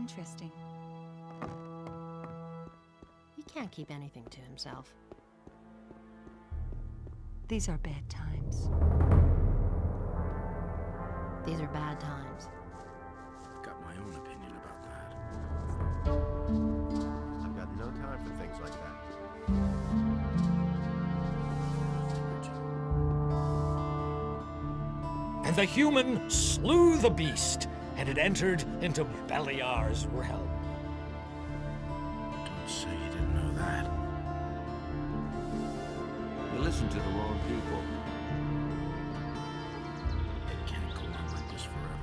interesting. He can't keep anything to himself. These are bad times. These are bad times. I've got my own opinion about that. I've got no time for things like that. And the human slew the beast, and it entered into Beliar's realm. Don't say you didn't know that. You listen to the wrong people. It can't go on like this forever.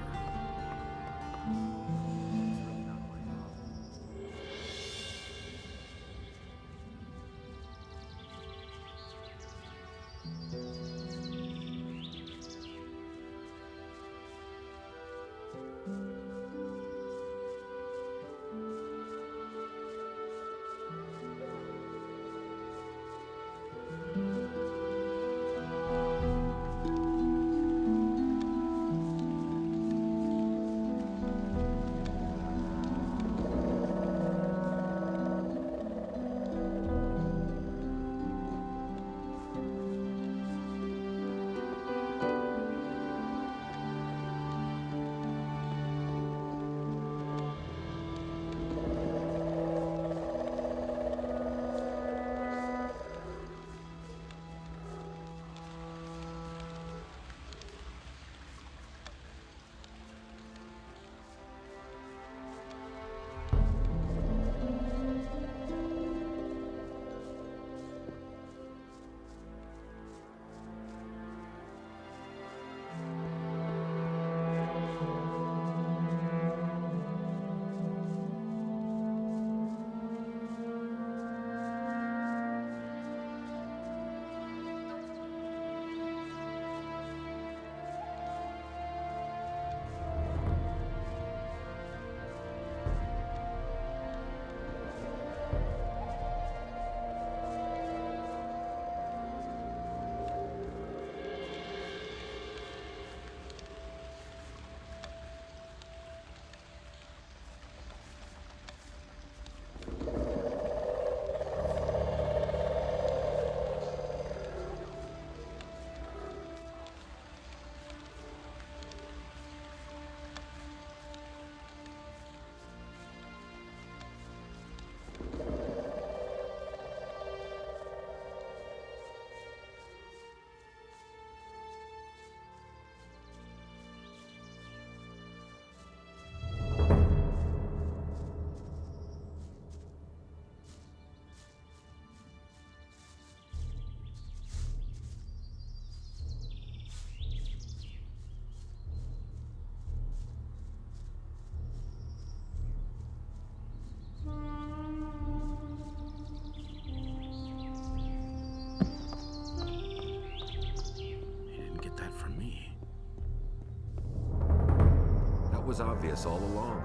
Was obvious all along.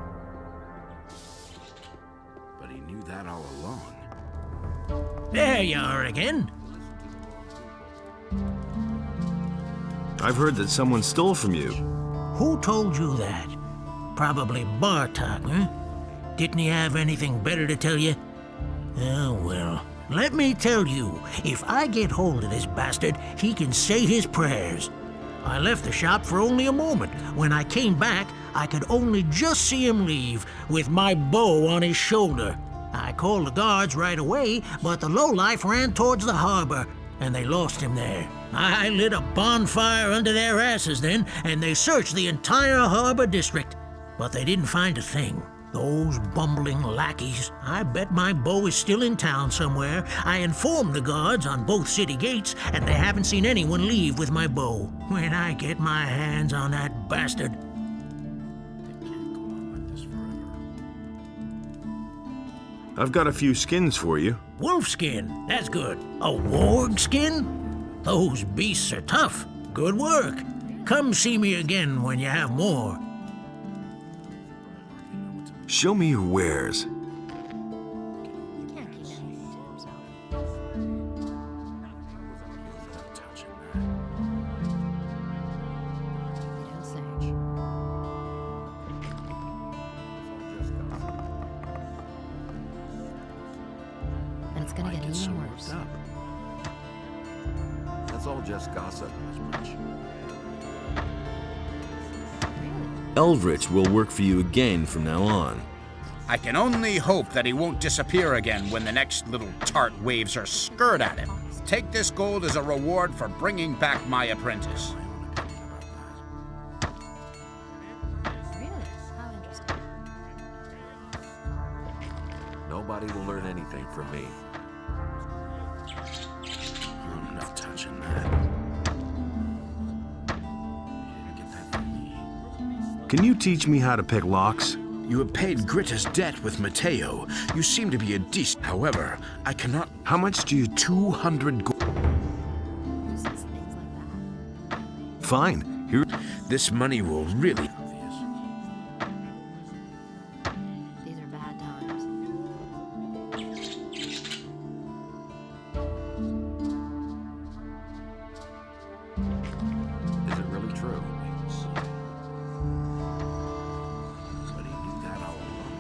But he knew that all along. There you are again. I've heard that someone stole from you. Who told you that? Probably Bartok, huh? Didn't he have anything better to tell you? Oh, well, let me tell you, if I get hold of this bastard, he can say his prayers. I left the shop for only a moment. When I came back, I could only just see him leave, with my bow on his shoulder. I called the guards right away, but the lowlife ran towards the harbor, and they lost him there. I lit a bonfire under their asses then, and they searched the entire harbor district. But they didn't find a thing. Those bumbling lackeys. I bet my bow is still in town somewhere. I informed the guards on both city gates, and they haven't seen anyone leave with my bow. When I get my hands on that bastard... It can't go on like this forever. I've got a few skins for you. Wolf skin, that's good. A warg skin? Those beasts are tough. Good work. Come see me again when you have more. Show me your wares. He can't keep anything to himself. Not touching that. You don't say. Just come. It's gonna get Mike is so even worked worse. up. That's all just gossip. Eldritch will work for you again from now on. I can only hope that he won't disappear again when the next little tart waves her skirt at him. Take this gold as a reward for bringing back my apprentice. Really? How interesting. Nobody will learn anything from me. I'm not touching that. You didn't get that from me. Can you teach me how to pick locks? You have paid Gritter's debt with Mateo. You seem to be a decent. However, I cannot. How much do you... 200 gold. Who says things like that? Fine. Here... This money will really. These are bad times. Is it really true? But he knew that all along.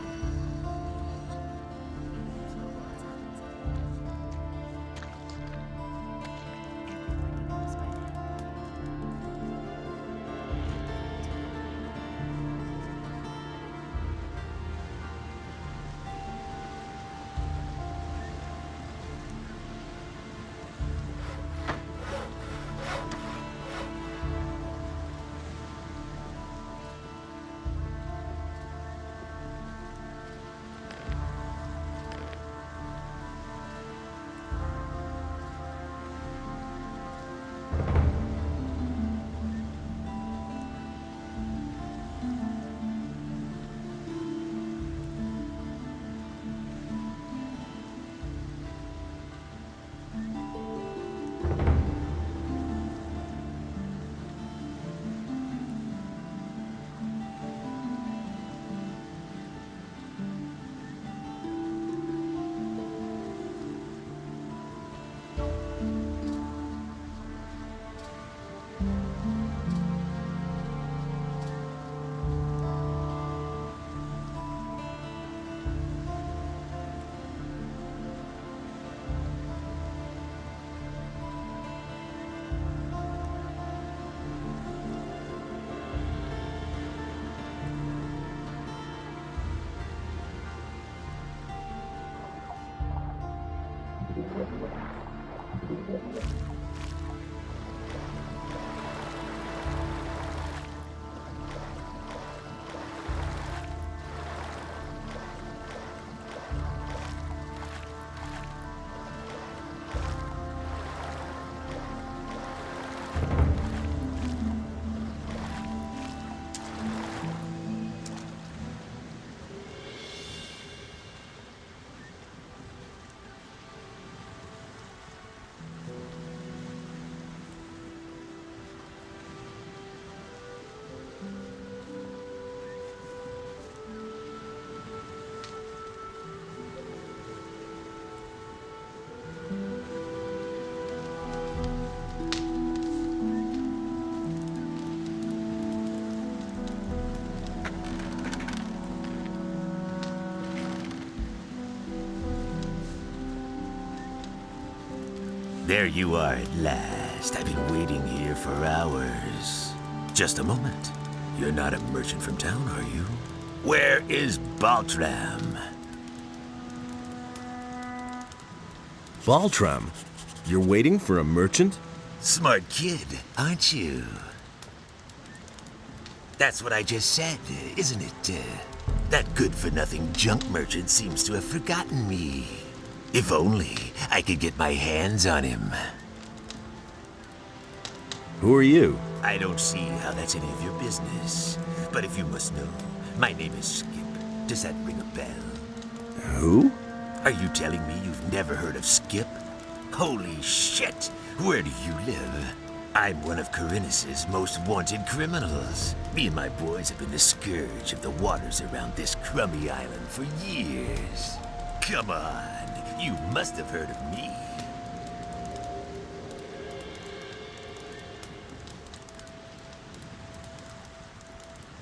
There you are at last. I've been waiting here for hours. Just a moment. You're not a merchant from town, are you? Where is Baltram? Baltram? You're waiting for a merchant? Smart kid, aren't you? That's what I just said, isn't it? That good-for-nothing junk merchant seems to have forgotten me. If only I could get my hands on him. Who are you? I don't see how that's any of your business. But if you must know, my name is Skip. Does that ring a bell? Who? Are you telling me you've never heard of Skip? Holy shit! Where do you live? I'm one of Corinus's most wanted criminals. Me and my boys have been the scourge of the waters around this crummy island for years. Come on, you must have heard of me.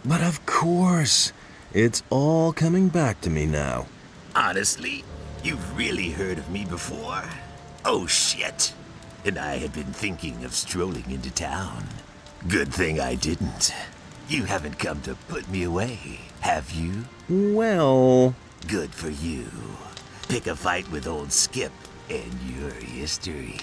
But of course. It's all coming back to me now. Honestly, You've really heard of me before? Oh, shit. And I had been thinking of strolling into town. Good thing I didn't. You haven't come to put me away, have you? Well... Good for you. Pick a fight with old Skip, and your history.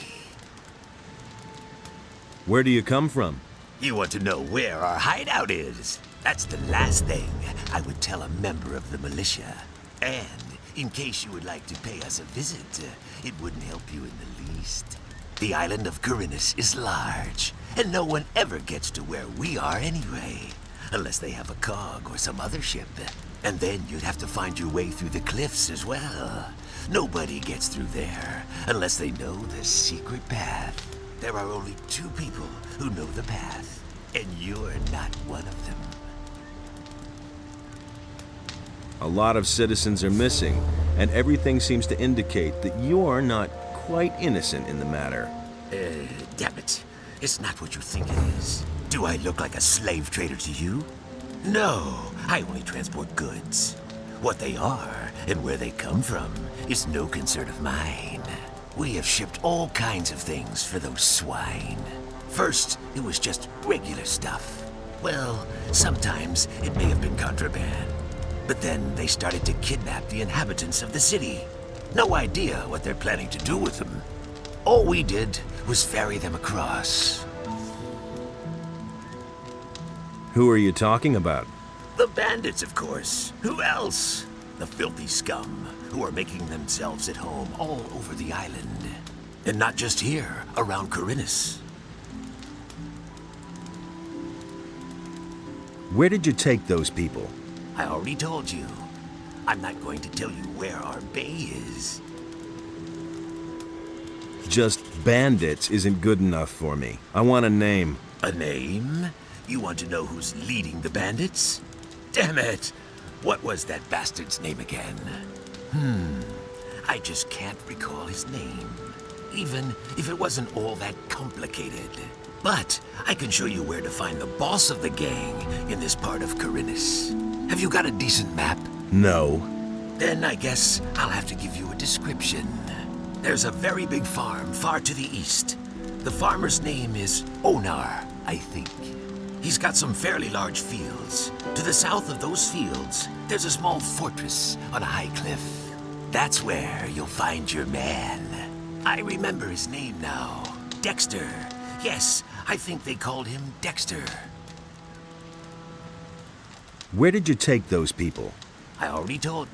Where do you come from? You want to know where our hideout is? That's the last thing I would tell a member of the militia. And in case you would like to pay us a visit, it wouldn't help you in the least. The island of Corinus is large, and no one ever gets to where we are anyway, unless they have a cog or some other ship. And then you'd have to find your way through the cliffs as well. Nobody gets through there unless they know the secret path. There are only 2 people who know the path, and you're not one of them. A lot of citizens are missing, and everything seems to indicate that you're not quite innocent in the matter. Damn it. It's not what you think it is. Do I look like a slave trader to you? No, I only transport goods. What they are and where they come from is no concern of mine. We have shipped all kinds of things for those swine. First, it was just regular stuff. Well, sometimes it may have been contraband. But then they started to kidnap the inhabitants of the city. No idea what they're planning to do with them. All we did was ferry them across. Who are you talking about? The bandits, of course. Who else? The filthy scum who are making themselves at home all over the island. And not just here, around Corinus. Where did you take those people? I already told you. I'm not going to tell you where our bay is. Just bandits isn't good enough for me. I want a name. A name? You want to know who's leading the bandits? Damn it! What was that bastard's name again? I just can't recall his name. Even if it wasn't all that complicated. But I can show you where to find the boss of the gang in this part of Corinus. Have you got a decent map? No. Then I guess I'll have to give you a description. There's a very big farm far to the east. The farmer's name is Onar, I think. He's got some fairly large fields. To the south of those fields, there's a small fortress on a high cliff. That's where you'll find your man. I remember his name now. Dexter. Yes, I think they called him Dexter. Where did you take those people? I already told.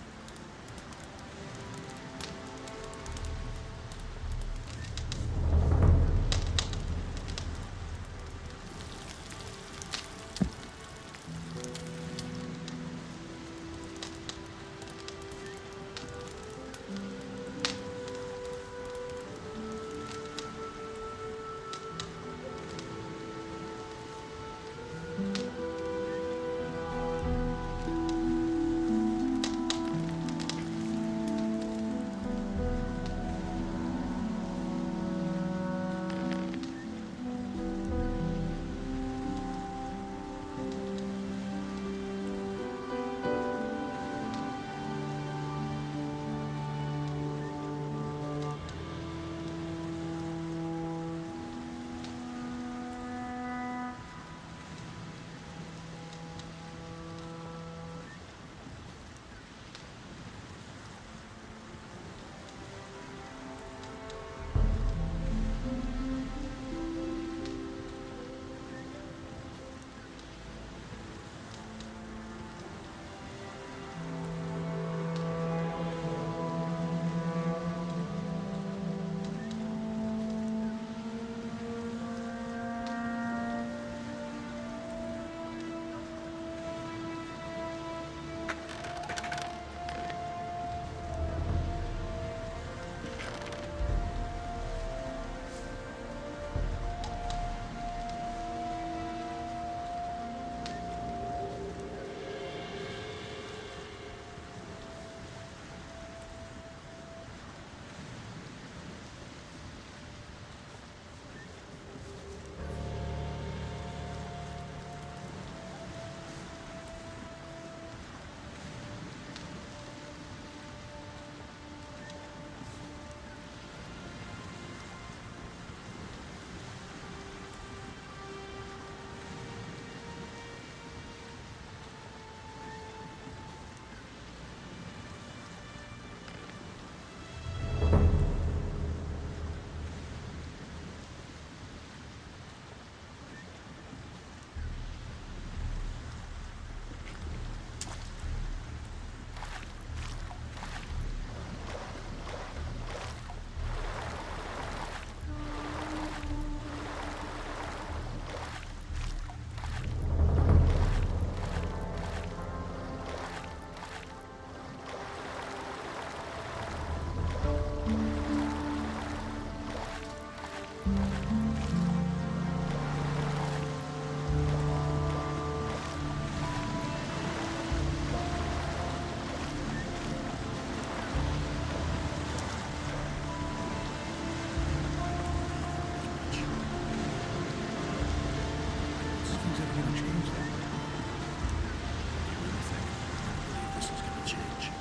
to change.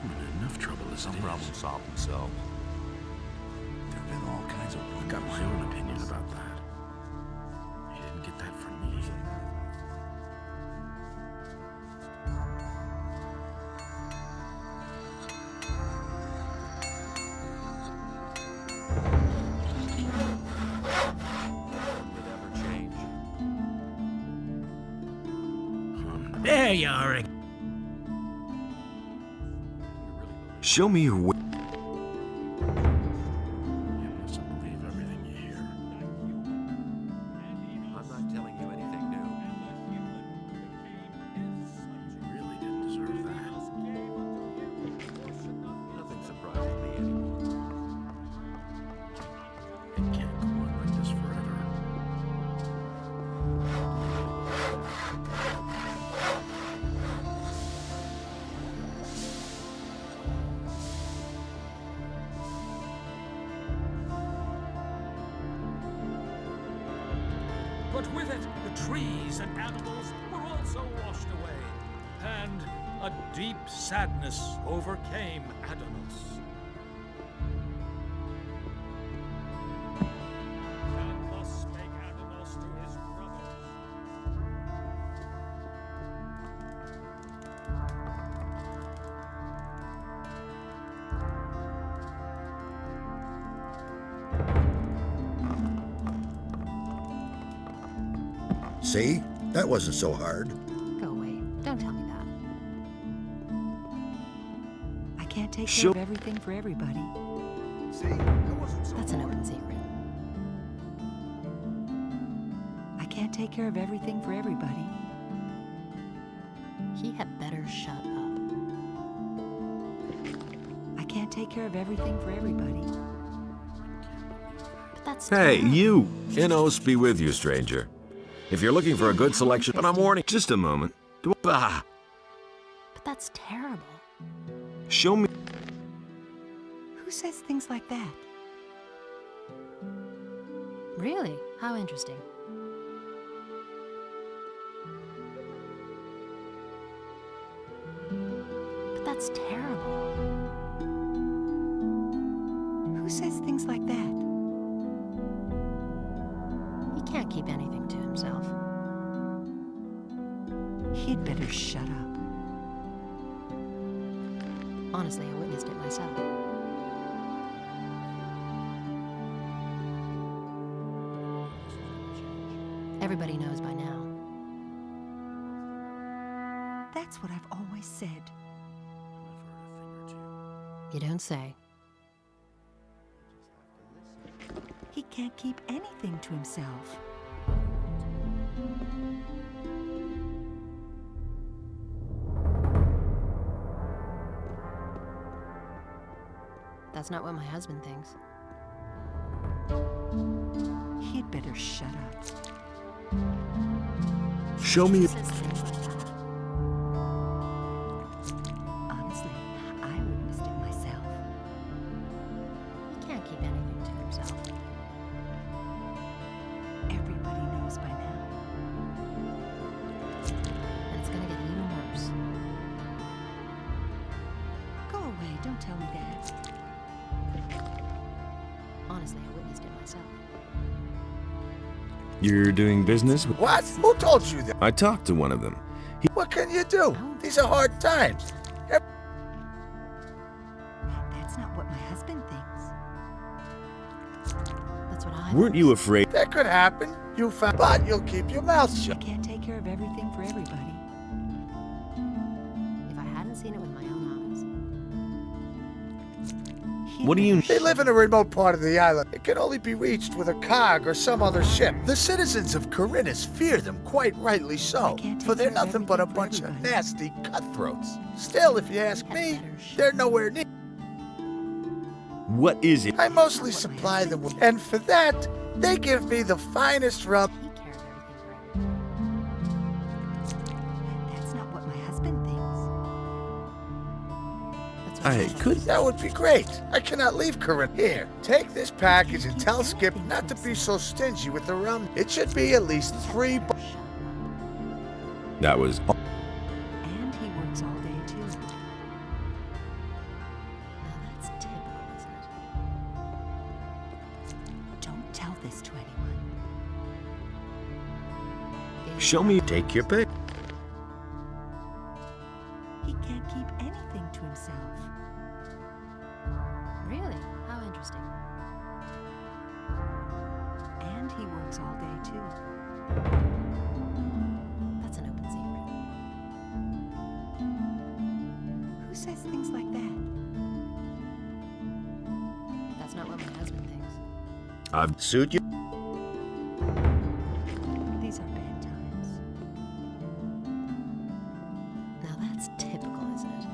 I'm in enough trouble as Some it is. problems solve themselves. There have been all kinds of... I've got my own opinion about that. You didn't get that from me. Would ever change. There you are again. Show me your way. You mustn't believe everything you hear. I'm not telling you anything new. You really didn't deserve that. Nothing surprises me anymore. It can't go on like this forever. But with it, the trees and animals were also washed away, and a deep sadness overcame Adanos. And thus spake Adanos to his brothers. See? That wasn't so hard. Go away. Don't tell me that. I can't take care Sure. of everything for everybody. That's an open secret. I can't take care of everything for everybody. He had better shut up. I can't take care of everything for everybody. But that's Hey, terrible. you! Innos be with you, stranger. If you're looking for a good selection, but I'm warning. Just a moment. Bah! But that's terrible. Show me. Who says things like that? Really? How interesting. But that's terrible. Who says things like that? He can't keep anything to himself. He'd better shut up. Honestly, I witnessed it myself. Everybody knows by now. That's what I've always said. You don't say. He can't keep anything to himself. That's not what my husband thinks. He'd better shut up. Show me. He says things like that. Honestly, I witnessed it myself. He can't keep anything to himself. Everybody knows by now. And it's gonna get even worse. Go away, don't tell me that. Honestly, I witnessed it myself. You're doing business with. What? Who told you that? I talked to one of them. What can you do? These are hard times. That's not what my husband thinks. That's what I Weren't you afraid? That could happen. You found, but you'll keep your mouth I shut. can't take care of everything for everybody. If I hadn't seen it with my own He'd What do you- better They live in a remote part of the island. It can only be reached with a cog or some other ship. The citizens of Corinus fear them, quite rightly so, can't for take they're care of nothing but a everything for bunch of everybody. nasty cutthroats. Still, if you ask me, they're nowhere near. What is it? I mostly supply them with, and for that, they give me the finest rum. He cared of everything for everybody. That's not what my husband thinks. That's what I thought. could. That would be great. I cannot leave Corinth. Here, take this package and tell Skip not to be so stingy with the rum. It should be at least 3. Shut up. That was. And he works all day Show me. Take your pick. He can't keep anything to himself. Really? How interesting. And he works all day, too. That's an open secret. Who says things like that? That's not what my husband thinks. I've suit you. These are bad times. Now that's typical, isn't it?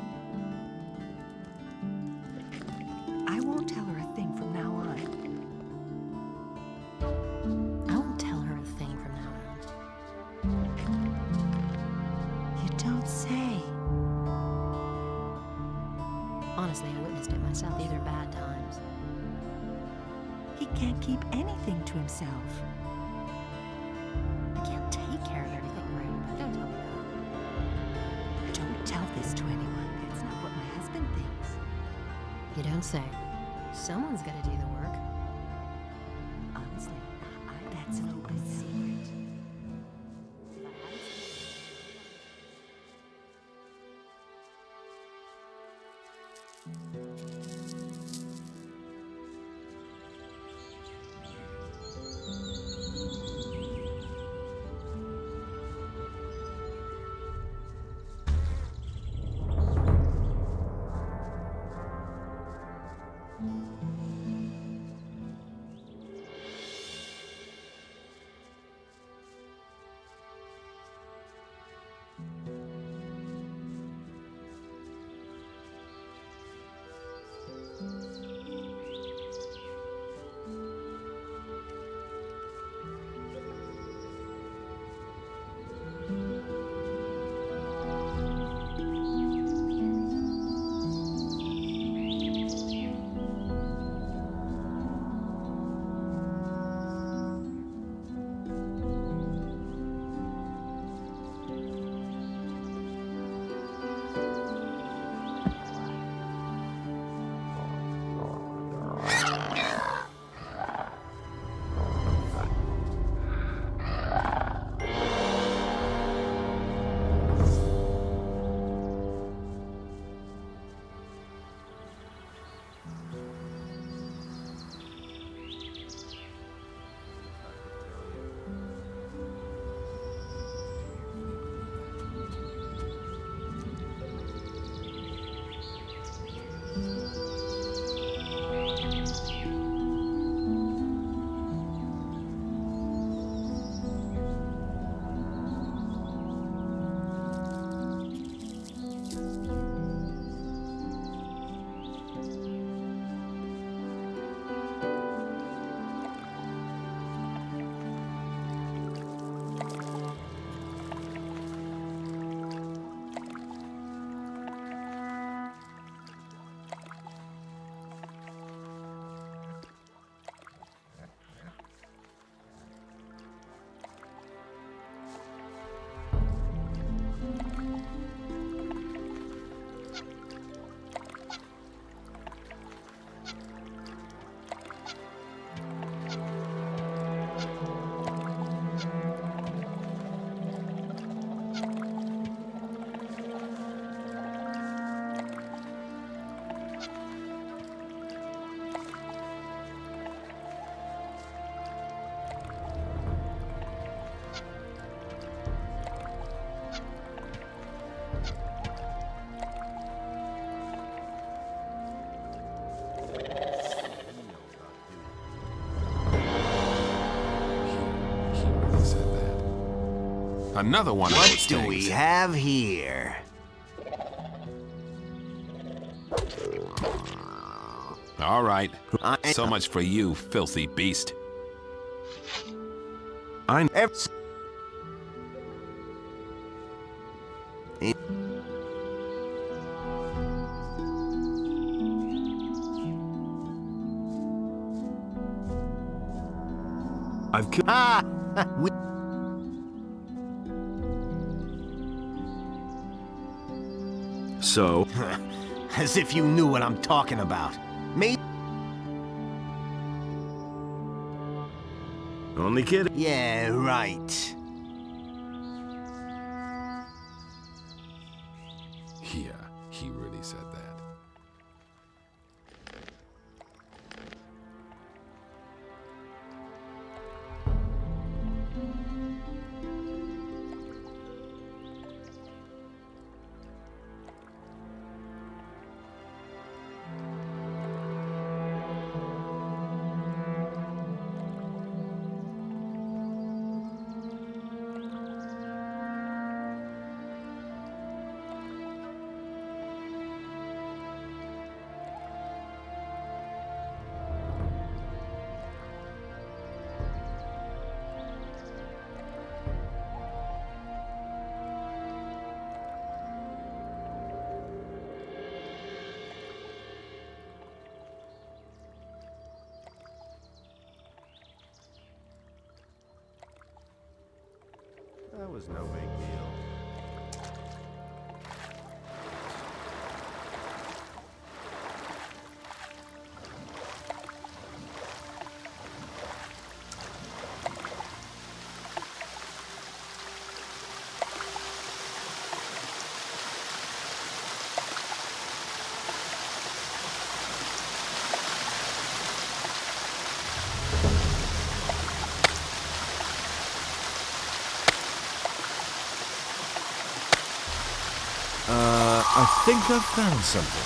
I won't tell her a thing from now on. I won't tell her a thing from now on. You don't say. Honestly, I witnessed it myself. These are bad times. He can't keep anything to himself. I can't take care of everything right now. Don't tell me that. Don't tell this to anyone. That's not what my husband thinks. You don't say. Someone's got to do the work. Honestly, that's an open secret. Another one of What those do things. we have here? All right. So much for you, filthy beast. I'm. I've killed. So, As if you knew what I'm talking about. Me? only kidding. Yeah, right. He really said that. That was no big deal. I think I've found something.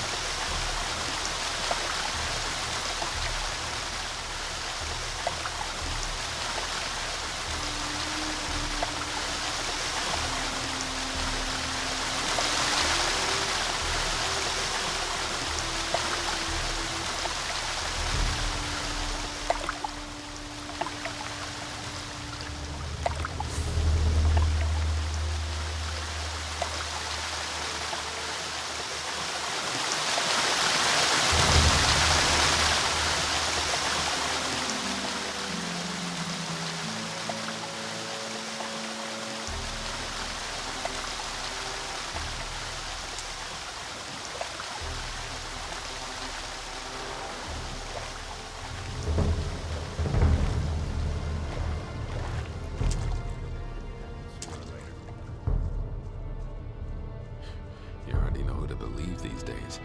You hardly know who to believe these days.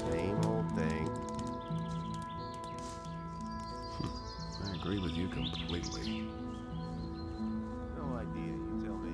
Same old thing. I agree with you completely. No idea, you tell me.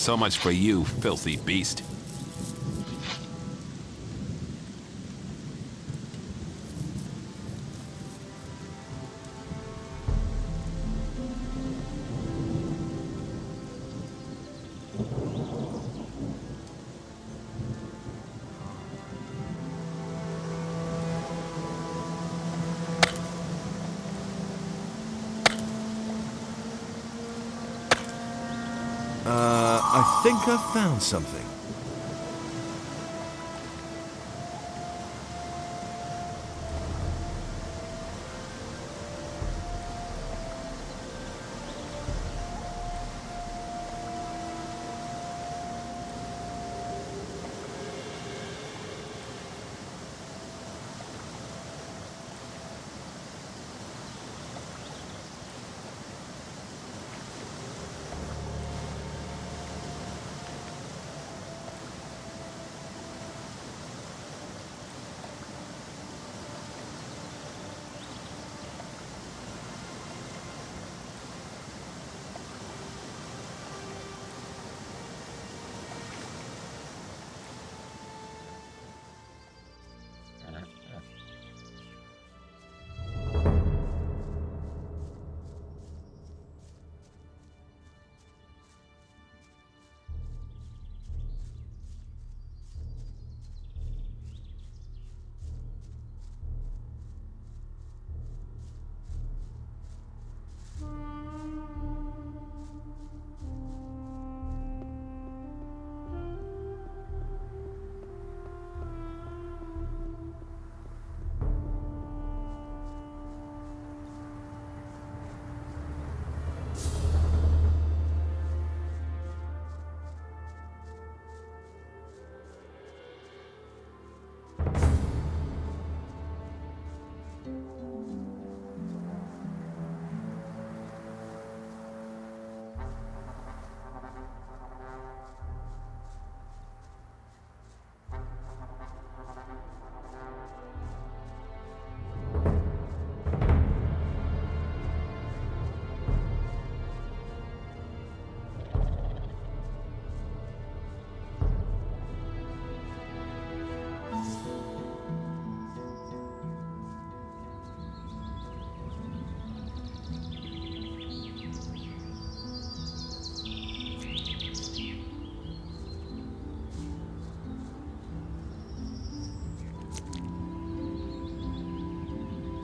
So much for you, filthy beast. I think I've found something.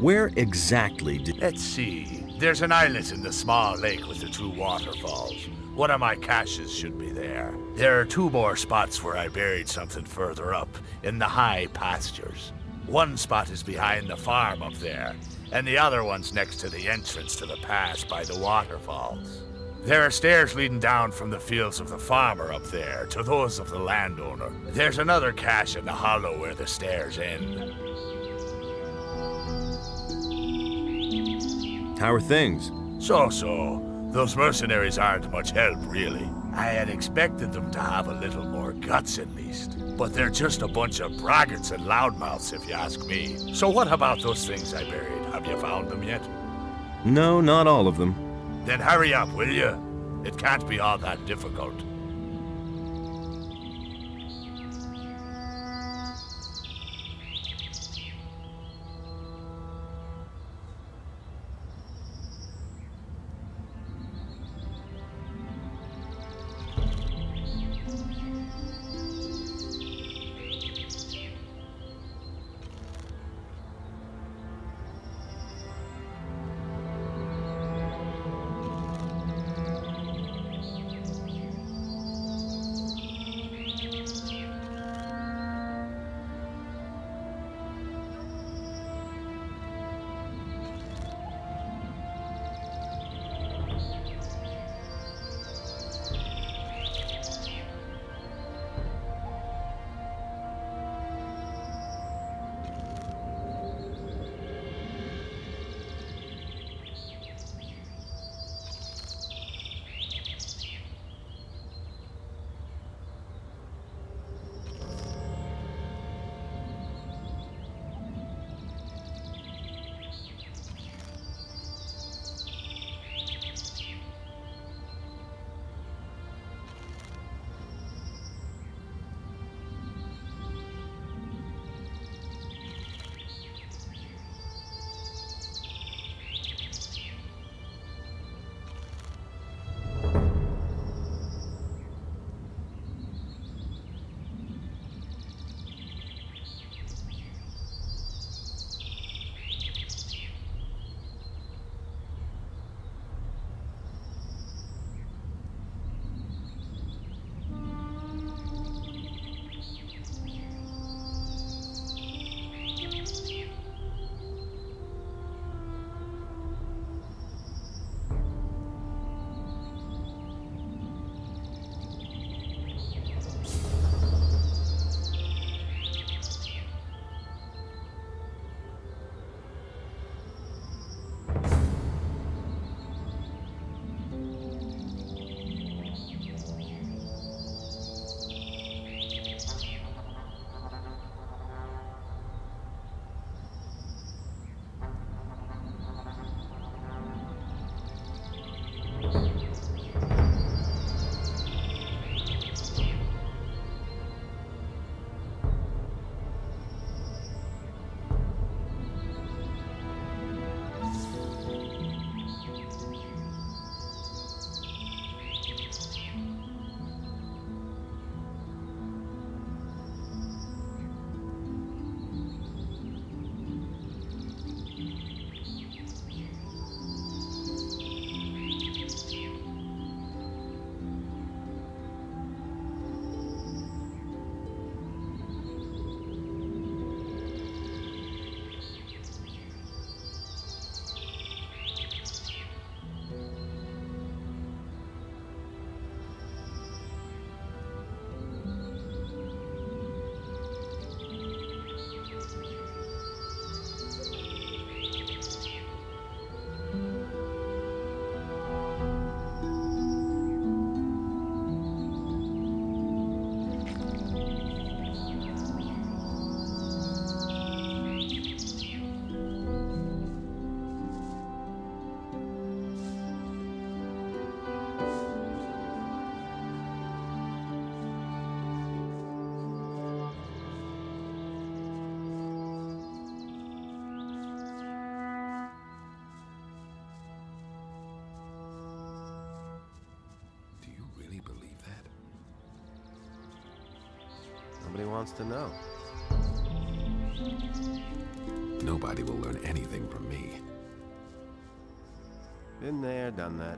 Where exactly did... Let's see. There's an islet in the small lake with the two waterfalls. One of my caches should be there. There are two more spots where I buried something further up, in the high pastures. One spot is behind the farm up there, and the other one's next to the entrance to the pass by the waterfalls. There are stairs leading down from the fields of the farmer up there to those of the landowner. There's another cache in the hollow where the stairs end. How are things? So-so. Those mercenaries aren't much help, really. I had expected them to have a little more guts, at least. But they're just a bunch of braggarts and loudmouths, if you ask me. So what about those things I buried? Have you found them yet? No, not all of them. Then hurry up, will you? It can't be all that difficult. wants to know? Nobody will learn anything from me. Been there, done that.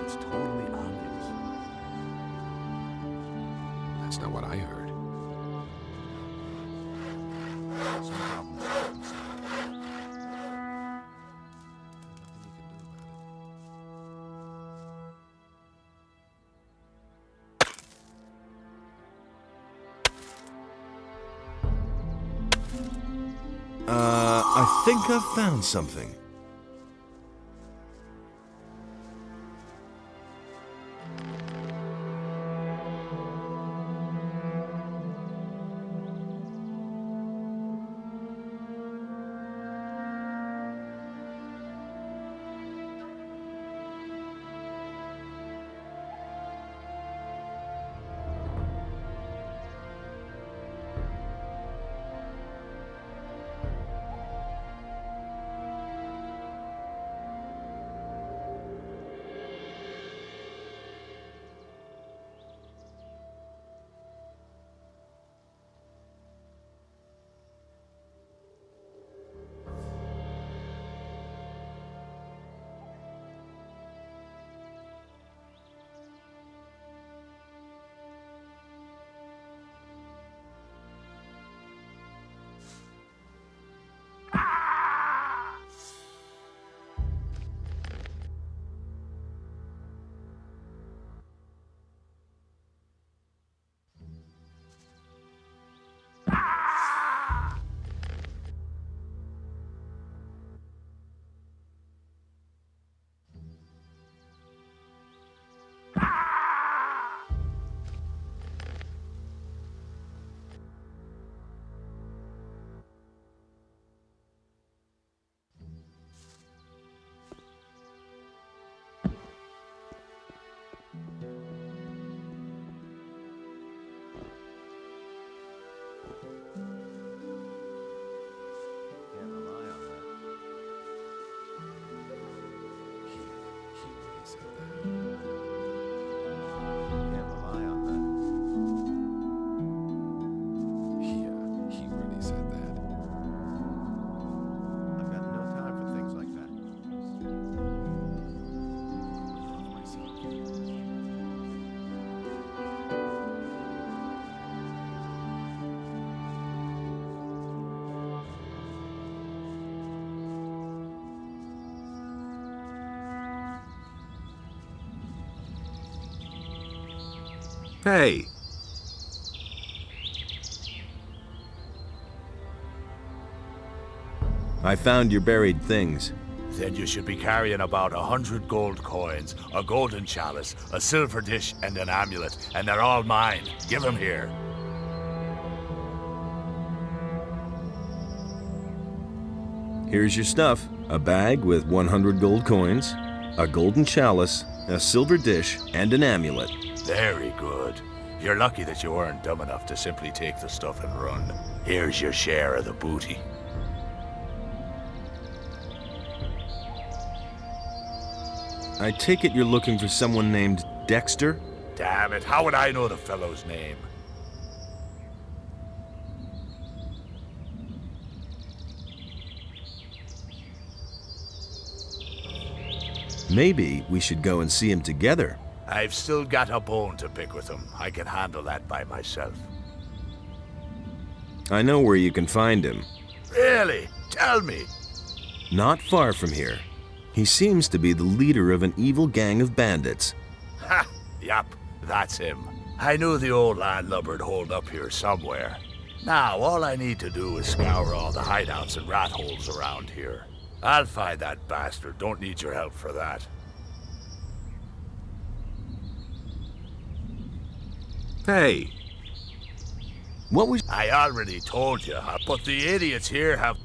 It's totally obvious. That's not what I heard. Some problems. Nothing you can do about it. I think I've found something. Can't rely on Yeah, he really said that. that. I've got no time for things like that. Hey, I found your buried things. Then you should be carrying about 100 gold coins, a golden chalice, a silver dish, and an amulet, and they're all mine. Give them here. Here's your stuff. A bag with 100 gold coins, a golden chalice, a silver dish, and an amulet. Very good. You're lucky that you weren't dumb enough to simply take the stuff and run. Here's your share of the booty. I take it you're looking for someone named Dexter? Damn it, how would I know the fellow's name? Maybe we should go and see him together. I've still got a bone to pick with him. I can handle that by myself. I know where you can find him. Really? Tell me. Not far from here. He seems to be the leader of an evil gang of bandits. Ha! Yup, that's him. I knew the old landlubber'd hold up here somewhere. Now, all I need to do is scour all the hideouts and rat holes around here. I'll find that bastard. Don't need your help for that. hey. What was... I already told you, but the idiots here have...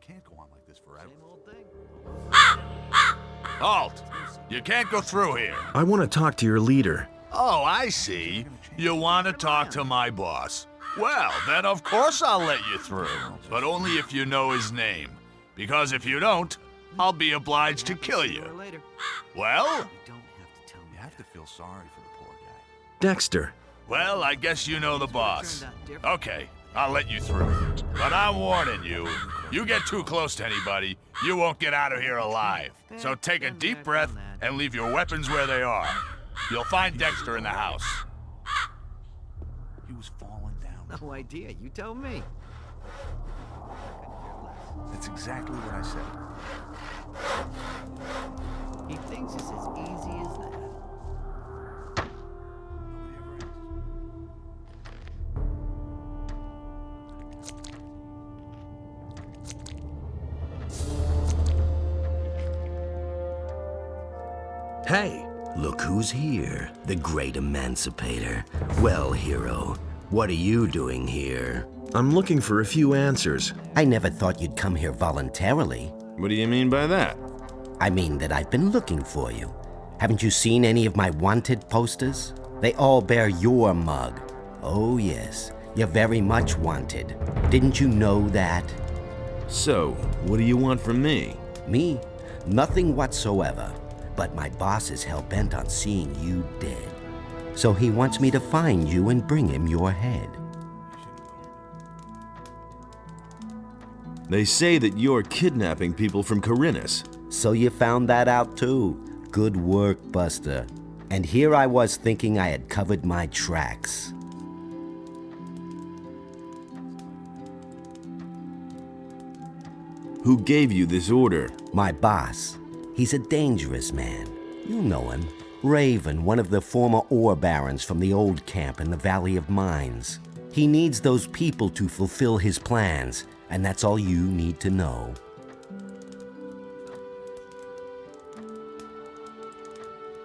can't go on like this forever. Halt! You can't go through here. I want to talk to your leader. Oh, I see. You want to talk to my boss. Well, then of course I'll let you through. But only if you know his name. Because if you don't, I'll be obliged to kill you. Well? You have to feel sorry for the poor guy. Dexter. Well, I guess you know the boss. Okay, I'll let you through. But I'm warning you, you get too close to anybody, you won't get out of here alive. So take a deep breath and leave your weapons where they are. You'll find Dexter in the house. He was falling down. No idea. You tell me. That's exactly what I said. He thinks it's as easy as that. Hey. Look who's here, the great emancipator. Well, hero, what are you doing here? I'm looking for a few answers. I never thought you'd come here voluntarily. What do you mean by that? I mean that I've been looking for you. Haven't you seen any of my wanted posters? They all bear your mug. Oh yes, you're very much wanted. Didn't you know that? So, what do you want from me? Me? Nothing whatsoever. But my boss is hell-bent on seeing you dead. So he wants me to find you and bring him your head. They say that you're kidnapping people from Corinus. So you found that out too. Good work, Buster. And here I was thinking I had covered my tracks. Who gave you this order? My boss. He's a dangerous man. You know him. Raven, one of the former ore barons from the old camp in the Valley of Mines. He needs those people to fulfill his plans, and that's all you need to know.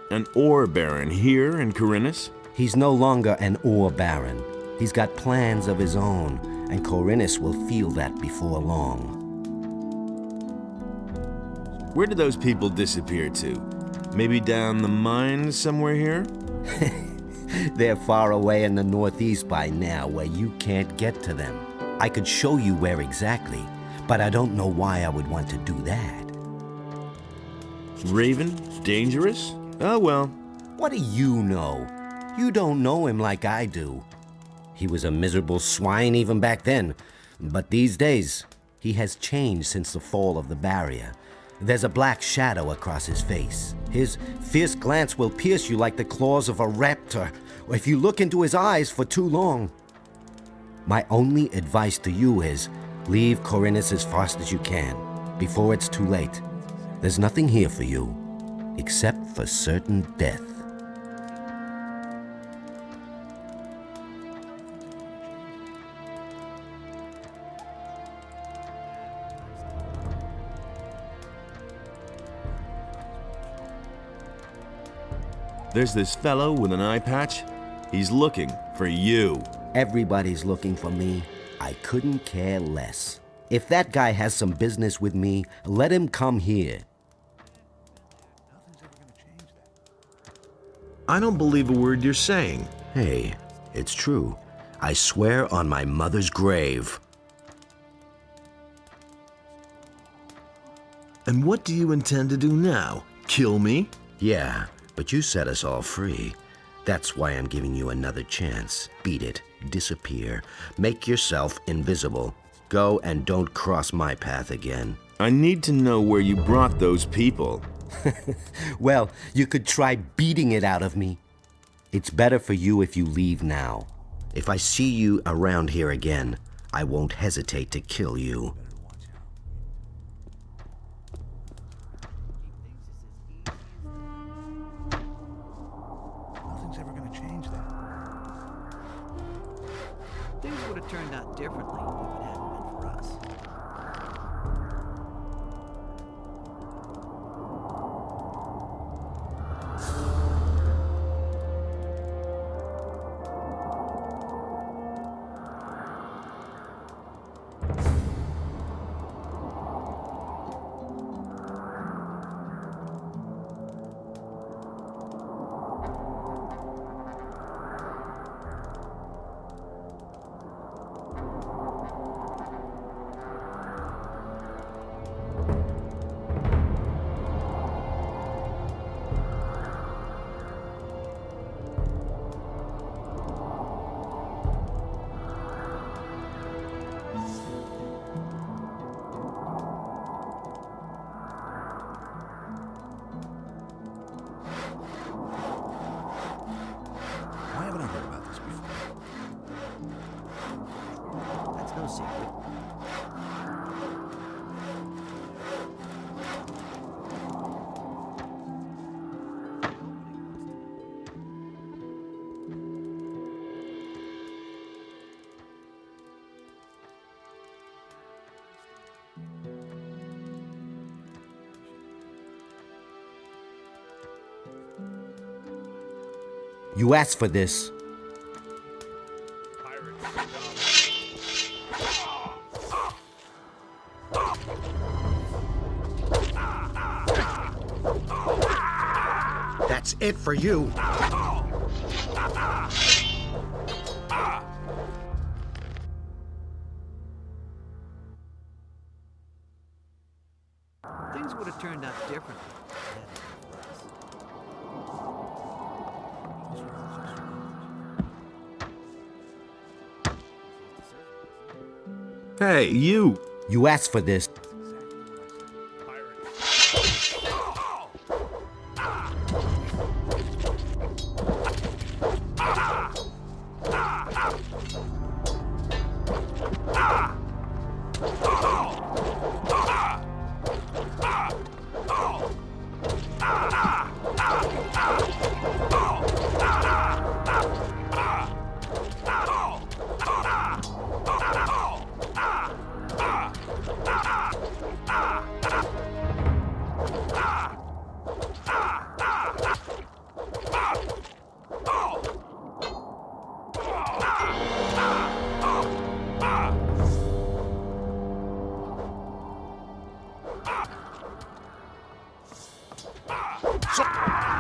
An ore baron here in Corinus? He's no longer an ore baron. He's got plans of his own, and Corinus will feel that before long. Where did those people disappear to? Maybe down the mines somewhere here? They're far away in the northeast by now, where you can't get to them. I could show you where exactly, but I don't know why I would want to do that. Raven? Dangerous? Oh well. What do you know? You don't know him like I do. He was a miserable swine even back then, but these days, he has changed since the fall of the barrier. There's a black shadow across his face. His fierce glance will pierce you like the claws of a raptor if you look into his eyes for too long. My only advice to you is leave Corinus as fast as you can, before it's too late. There's nothing here for you, except for certain death. There's this fellow with an eye patch. He's looking for you. Everybody's looking for me. I couldn't care less. If that guy has some business with me, let him come here. I don't believe a word you're saying. Hey, it's true. I swear on my mother's grave. And what do you intend to do now? Kill me? Yeah, but you set us all free. That's why I'm giving you another chance. Beat it. Disappear. Make yourself invisible. Go and don't cross my path again. I need to know where you brought those people. Well, you could try beating it out of me. It's better for you if you leave now. If I see you around here again, I won't hesitate to kill you. Nothing's ever gonna change that. Things would have turned out differently if it hadn't been for us. secret. You asked for this. That's it for you. Things would have turned out differently. Hey, you! You asked for this.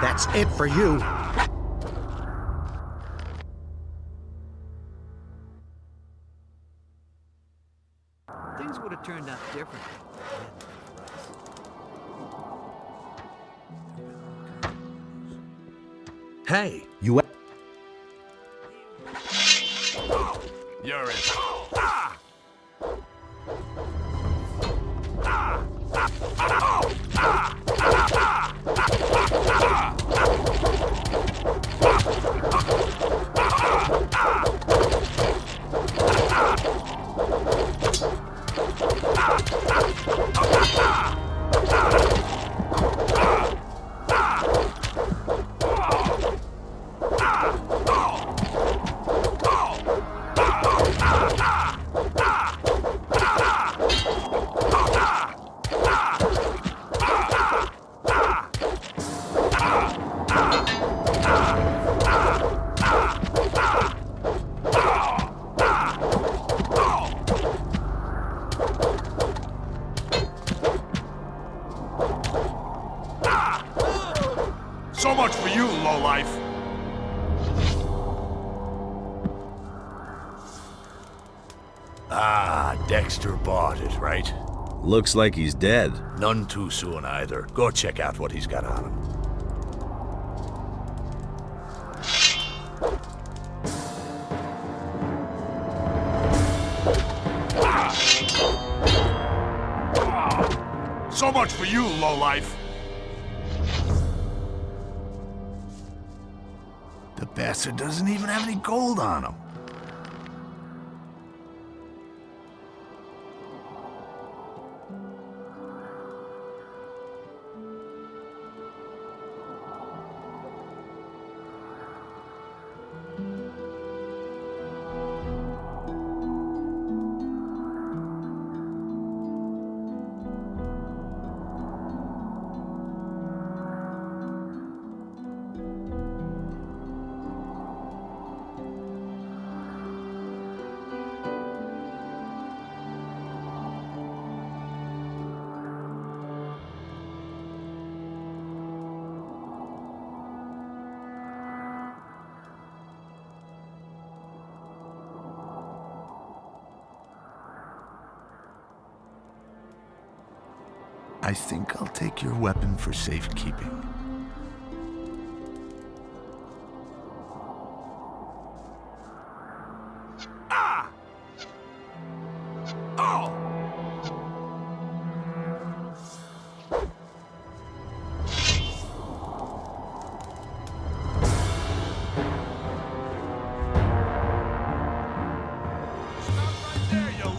That's it for you. Things would have turned out differently. Hey! You You're it. So much for you, lowlife. Ah, Dexter bought it, right? Looks like he's dead. None too soon either. Go check out what he's got on him. So much for you, lowlife. The bastard doesn't even have any gold on him. I think I'll take your weapon for safekeeping. Ah! Oh! Stop right there, you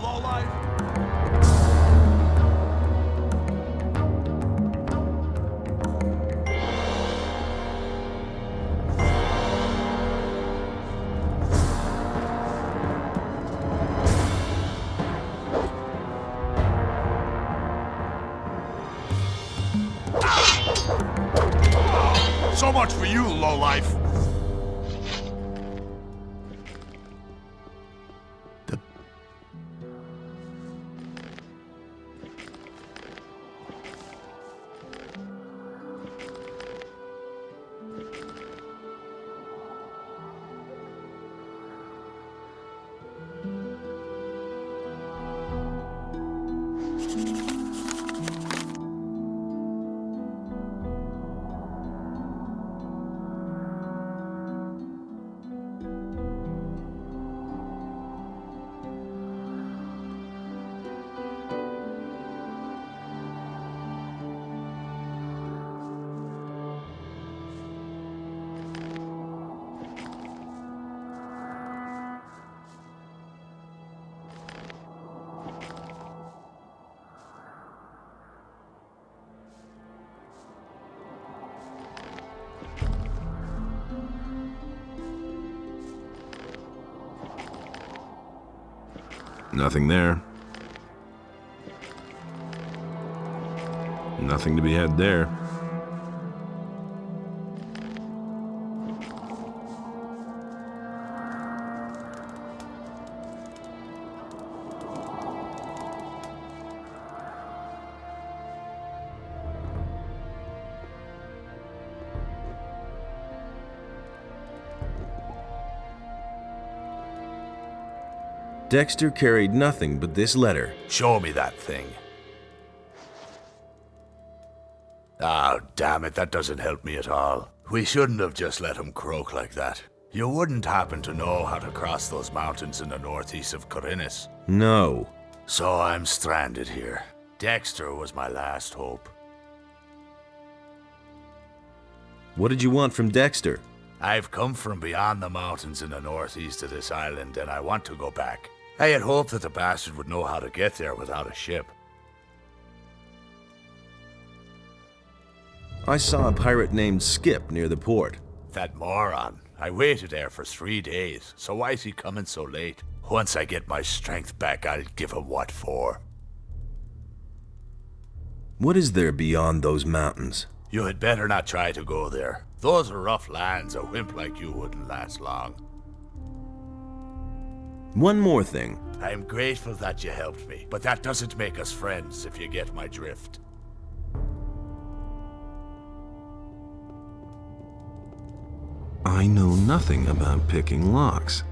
lowlife. Nothing there. Nothing to be had there. Dexter carried nothing but this letter. Show me that thing. Oh, damn it, that doesn't help me at all. We shouldn't have just let him croak like that. You wouldn't happen to know how to cross those mountains in the northeast of Corinnes. No. So I'm stranded here. Dexter was my last hope. What did you want from Dexter? I've come from beyond the mountains in the northeast of this island, and I want to go back. I had hoped that the bastard would know how to get there without a ship. I saw a pirate named Skip near the port. That moron. I waited there for 3 days, so why is he coming so late? Once I get my strength back, I'll give him what for. What is there beyond those mountains? You had better not try to go there. Those are rough lands. A wimp like you wouldn't last long. One more thing. I'm grateful that you helped me, but that doesn't make us friends, if you get my drift. I know nothing about picking locks.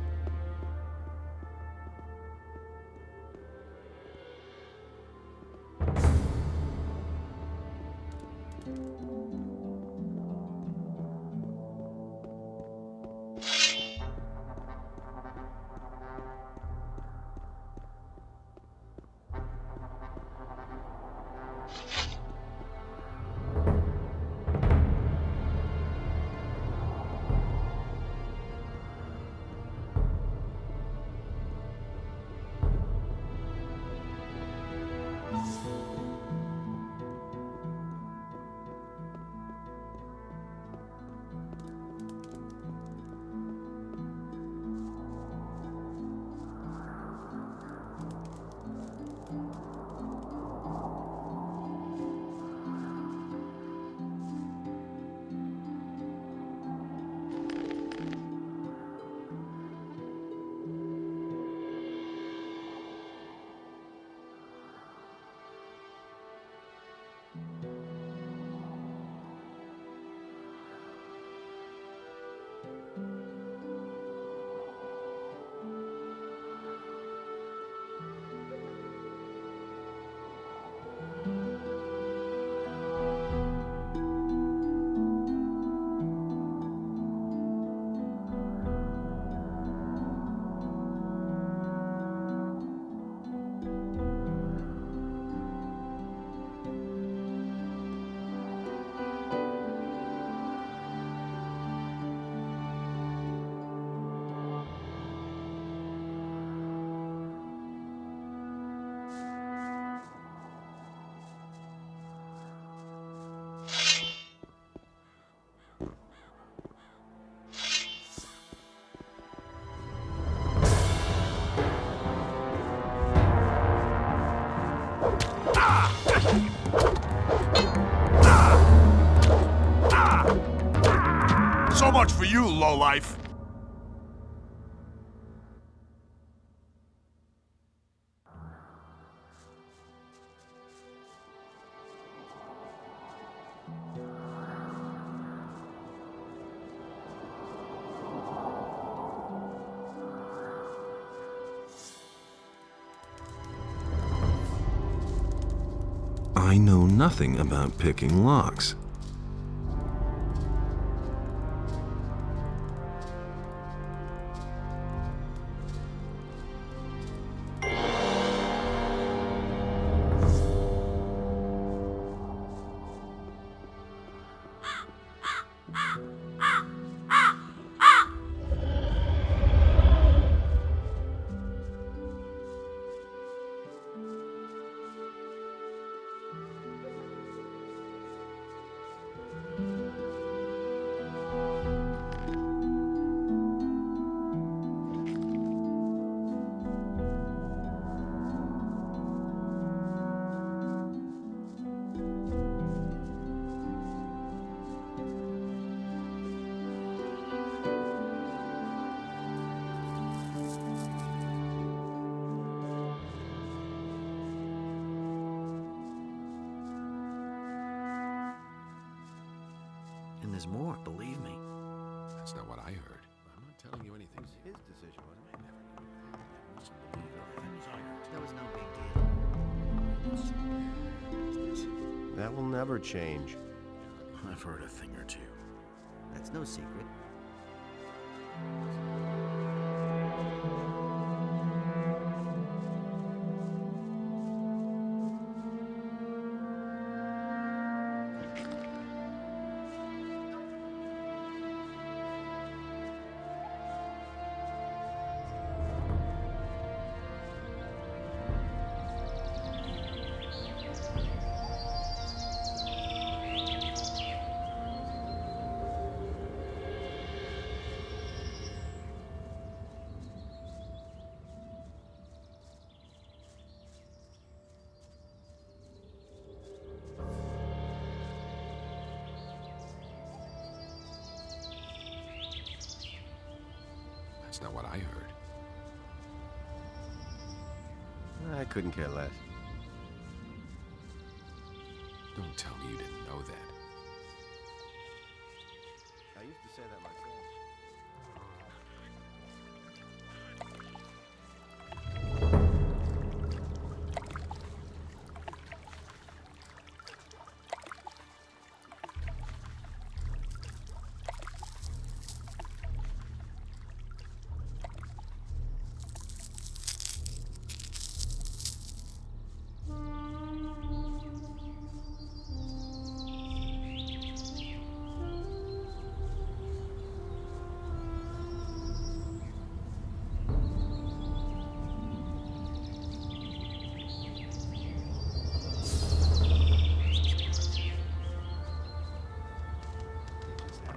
you lowlife! I know nothing about picking locks. And there's more, believe me. That's not what I heard. I'm not telling you anything. His decision, wasn't it? That was no big deal. That will never change. I've heard a thing or two. That's no secret. That's not what I heard. I couldn't care less. Don't tell me you didn't know that. I used to say that myself.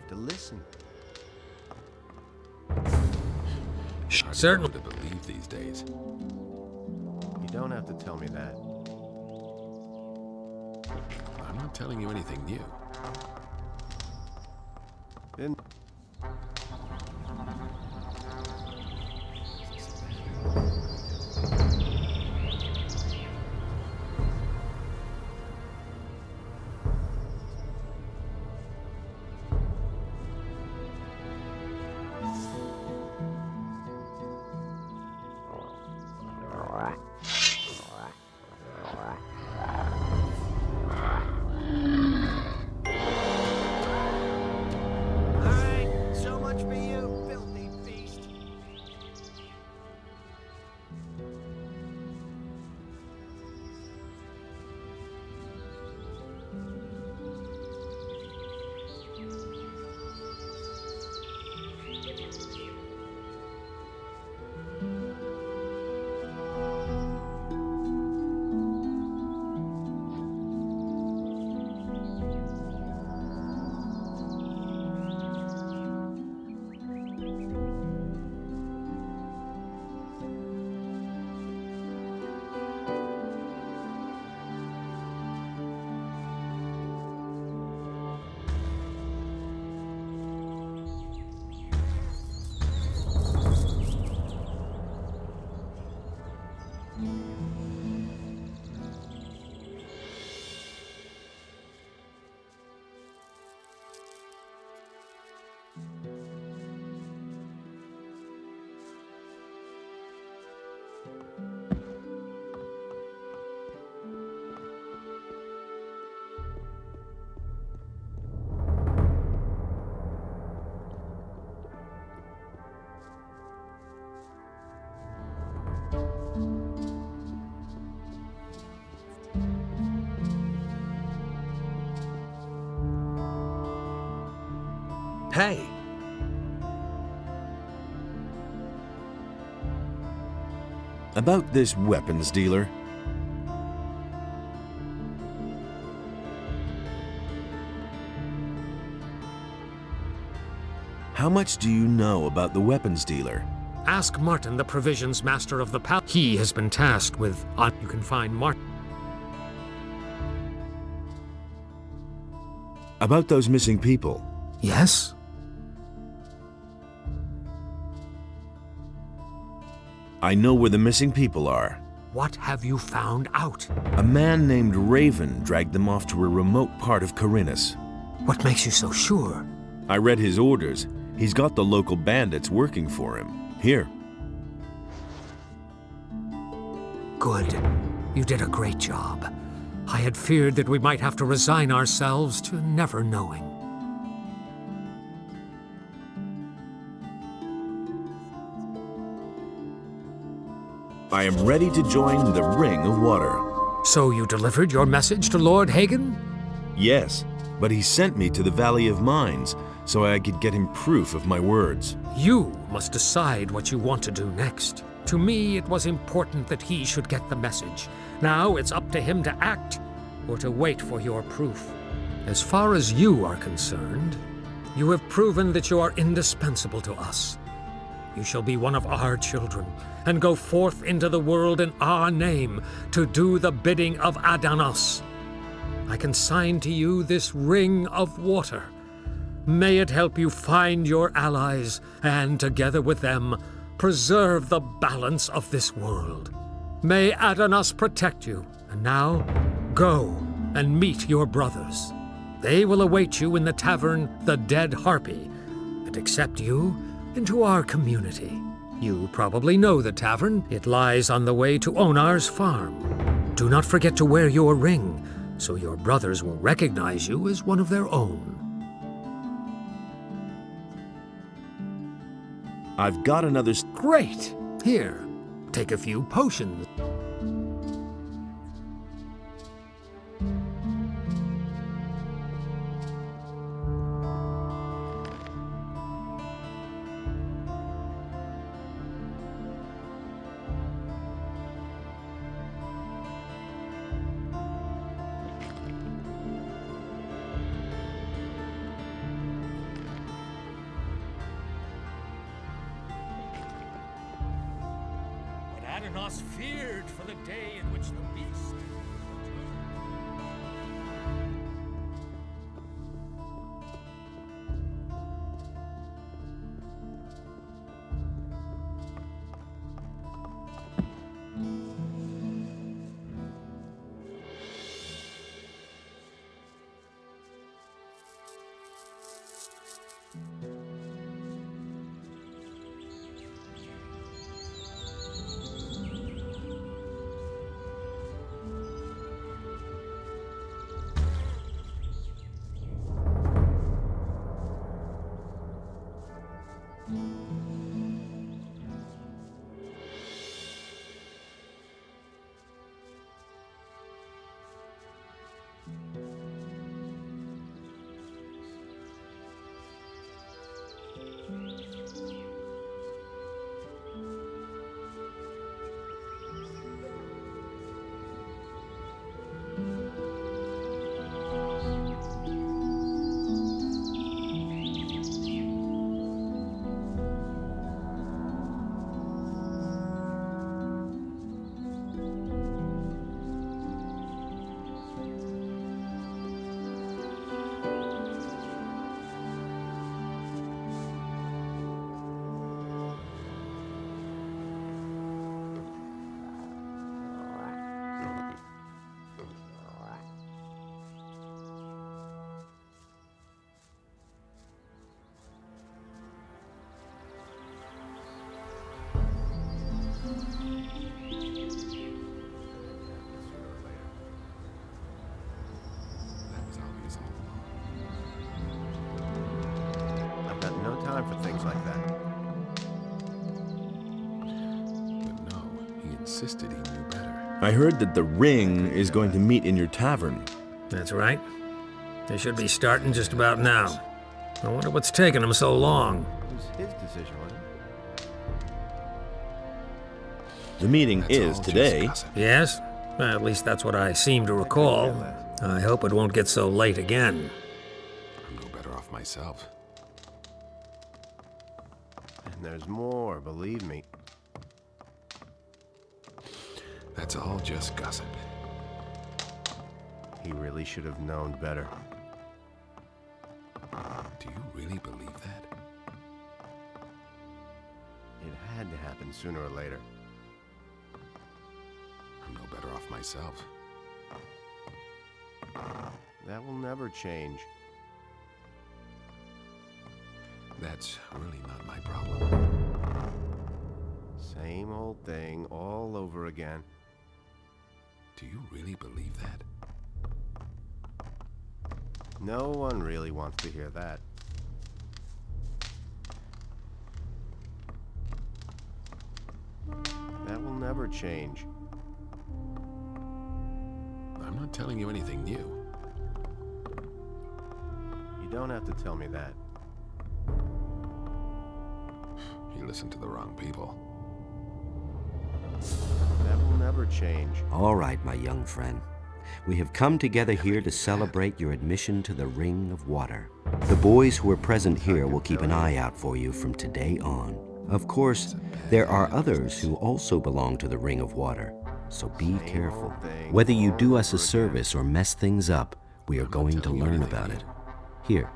To listen. Certainly to believe these days. You don't have to tell me that. I'm not telling you anything new. Then All right. Hey! About this weapons dealer. How much do you know about the weapons dealer? Ask Martin, the provisions master of the palace. He has been tasked with... You can find Martin. About those missing people. Yes? I know where the missing people are. What have you found out? A man named Raven dragged them off to a remote part of Corinus. What makes you so sure? I read his orders. He's got the local bandits working for him. Here. Good. You did a great job. I had feared that we might have to resign ourselves to never knowing. I am ready to join the Ring of Water. So you delivered your message to Lord Hagen? Yes, but he sent me to the Valley of Mines so I could get him proof of my words. You must decide what you want to do next. To me, it was important that he should get the message. Now it's up to him to act or to wait for your proof. As far as you are concerned, you have proven that you are indispensable to us. You shall be one of our children and go forth into the world in our name to do the bidding of Adanos. I consign to you this ring of water. May it help you find your allies and, together with them, preserve the balance of this world. May Adanos protect you. And now, go and meet your brothers. They will await you in the tavern, the Dead Harpy, and accept you into our community. You probably know the tavern. It lies on the way to Onar's farm. Do not forget to wear your ring, so your brothers will recognize you as one of their own. I've got another... Great! Here, take a few potions. Adanos feared for the day in which the beast That was obvious all along. I've got no time for things like that. But no, he insisted he knew better. I heard that the ring is going to meet in your tavern. That's right. They should be starting just about now. I wonder what's taking them so long. It was his decision, wasn't it? The meeting is today. Yes? Well, at least that's what I seem to recall. I hope it won't get so late again. I'm no better off myself. And there's more, believe me. That's all just gossip. He really should have known better. Do you really believe that? It had to happen sooner or later. I'm no better off myself. That will never change. That's really not my problem. Same old thing all over again. Do you really believe that? No one really wants to hear that. That will never change. I'm not telling you anything new. You don't have to tell me that. You listen to the wrong people. That will never change. All right, my young friend. We have come together here to celebrate your admission to the Ring of Water. The boys who are present here will keep an eye out for you from today on. Of course, there are others who also belong to the Ring of Water, so be careful. Whether you do us a service or mess things up, we are going to learn about it. Here,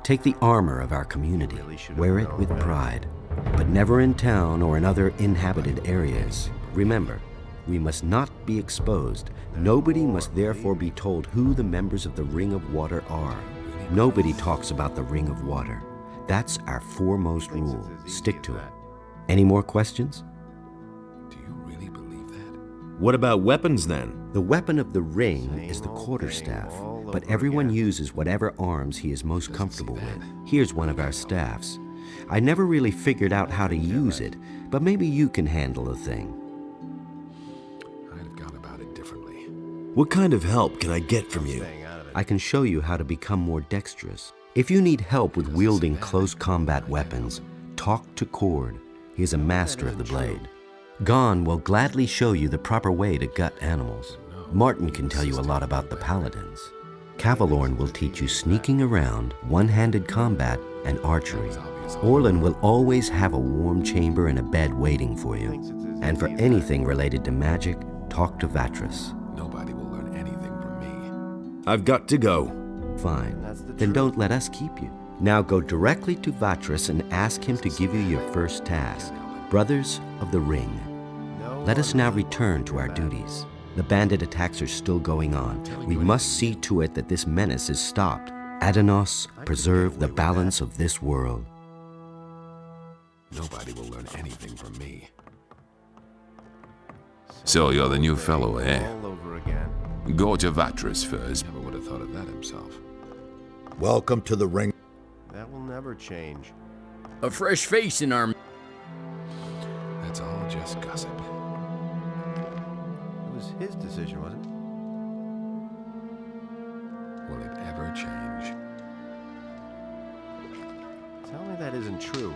take the armor of our community. Wear it with pride, but never in town or in other inhabited areas. Remember, we must not be exposed. Nobody must therefore be told who the members of the Ring of Water are. Nobody talks about the Ring of Water. That's our foremost rule. Stick to it. Any more questions? Do you really believe that? What about weapons then? The weapon of the ring is the quarterstaff, but everyone uses whatever arms he is most comfortable with. Here's one of our staffs. I never really figured out how to use it, but maybe you can handle the thing. What kind of help can I get from you? I can show you how to become more dexterous. If you need help with wielding close combat weapons, talk to Cord. He is a master of the blade. Gon will gladly show you the proper way to gut animals. Martin can tell you a lot about the paladins. Cavalorn will teach you sneaking around, one-handed combat, and archery. Orlin will always have a warm chamber and a bed waiting for you. And for anything related to magic, talk to Vatras. Nobody will learn anything from me. I've got to go. Fine. Then don't let us keep you. Now go directly to Vatras and ask him to give you your first task. Brothers of the Ring. Let us now return to our duties. The bandit attacks are still going on. We must see to it that this menace is stopped. Adanos, preserve the balance of this world. Nobody will learn anything from me. So you're the new fellow, eh? All over again. Go to Vatras first. Never would have thought of that himself. Welcome to the ring. That will never change. A fresh face in our... That's all just gossip. It was his decision, wasn't it? Will it ever change? Tell me that isn't true.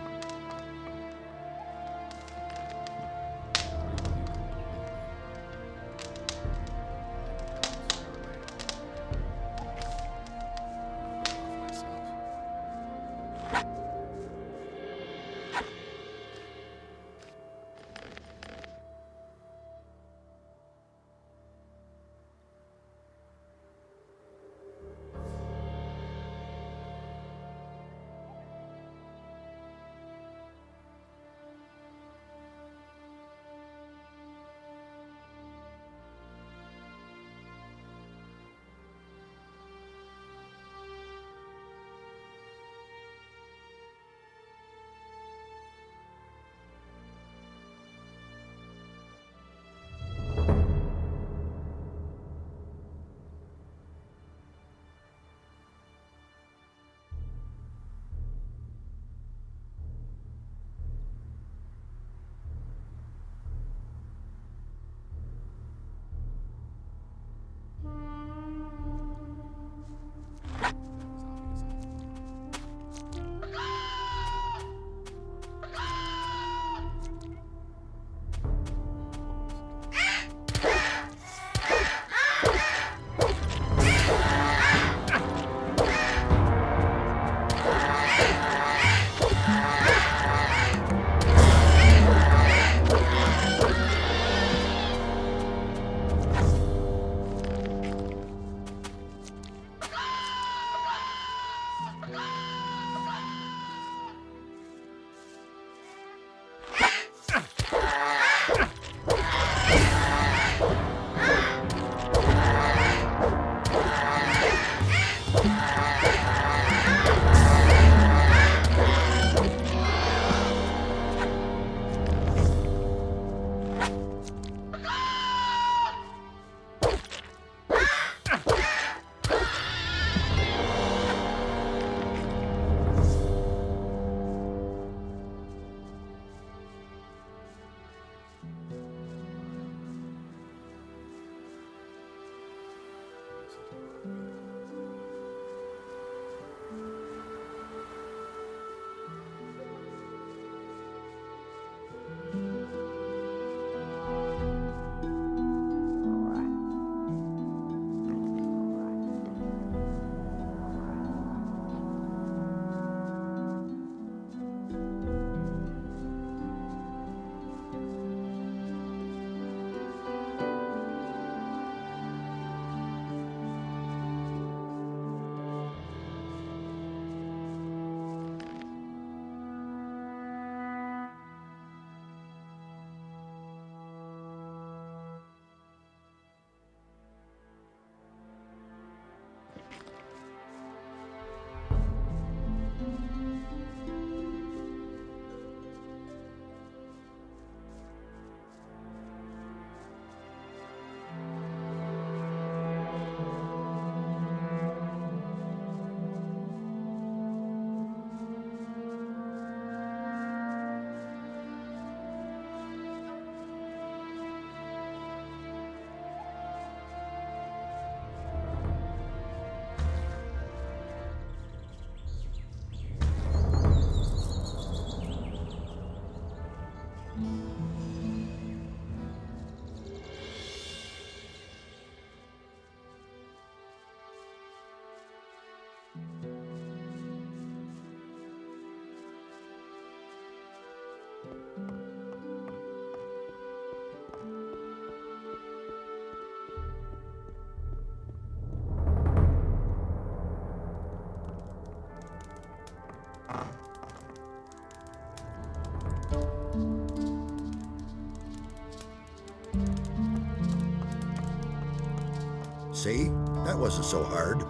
See? That wasn't so hard.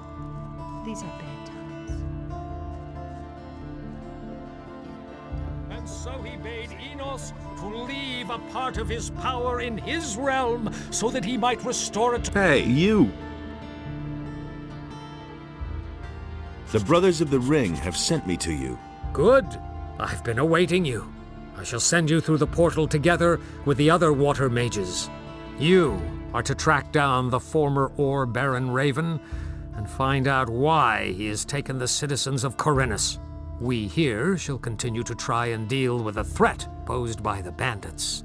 These are bad times. And so he bade Enos to leave a part of his power in his realm so that he might restore it to... Hey, you! The Brothers of the Ring have sent me to you. Good. I've been awaiting you. I shall send you through the portal together with the other water mages. You are to track down the former Ore Baron Raven and find out why he has taken the citizens of Corinus. We here shall continue to try and deal with the threat posed by the bandits.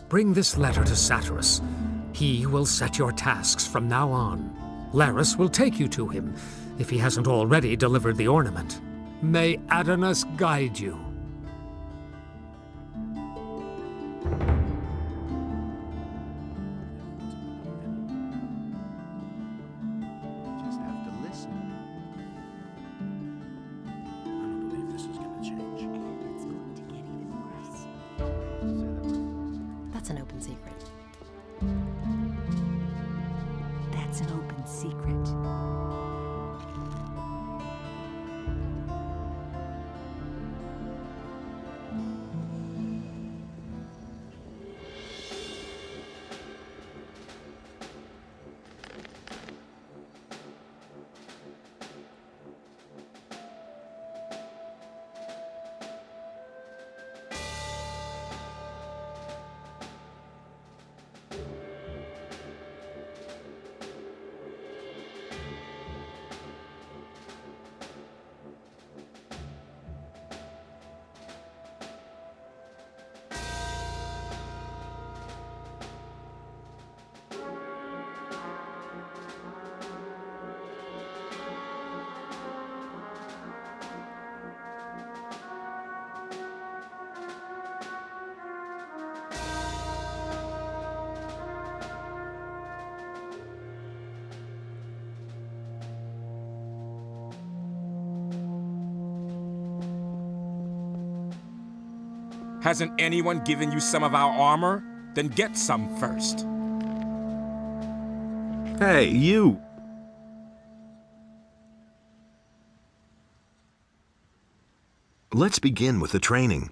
Bring this letter to Satyrus. He will set your tasks from now on. Laris will take you to him, if he hasn't already delivered the ornament. May Adonis guide you. That's an open secret. That's an open secret. Hasn't anyone given you some of our armor? Then get some first. Hey, you! Let's begin with the training.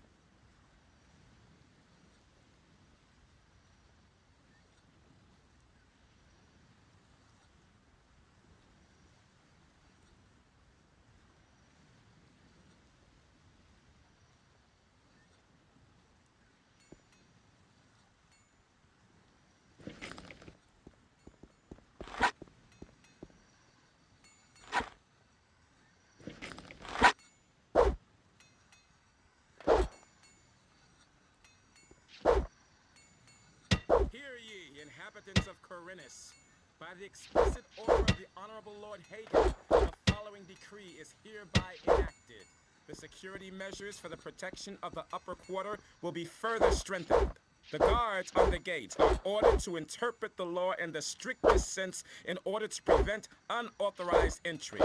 Hear ye, inhabitants of Corinus. By the explicit order of the Honorable Lord Hagen, the following decree is hereby enacted. The security measures for the protection of the upper quarter will be further strengthened. The guards on the gates are ordered to interpret the law in the strictest sense in order to prevent unauthorized entry.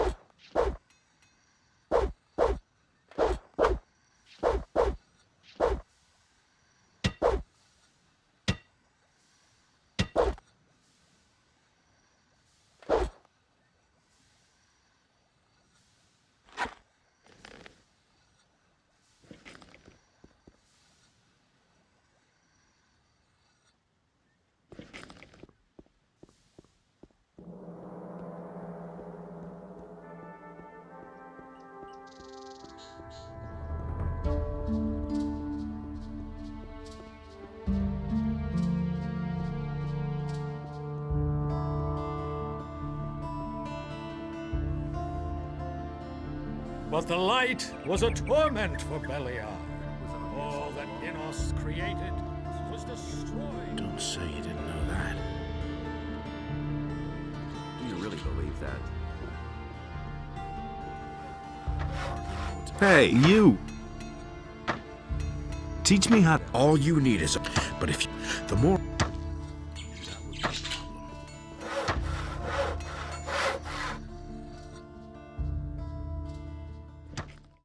But the light was a torment for Beliar. All that Innos created was destroyed. Don't say you didn't know that. Do you really believe that? Hey, you! Teach me how. All you need is a... But if you... The more...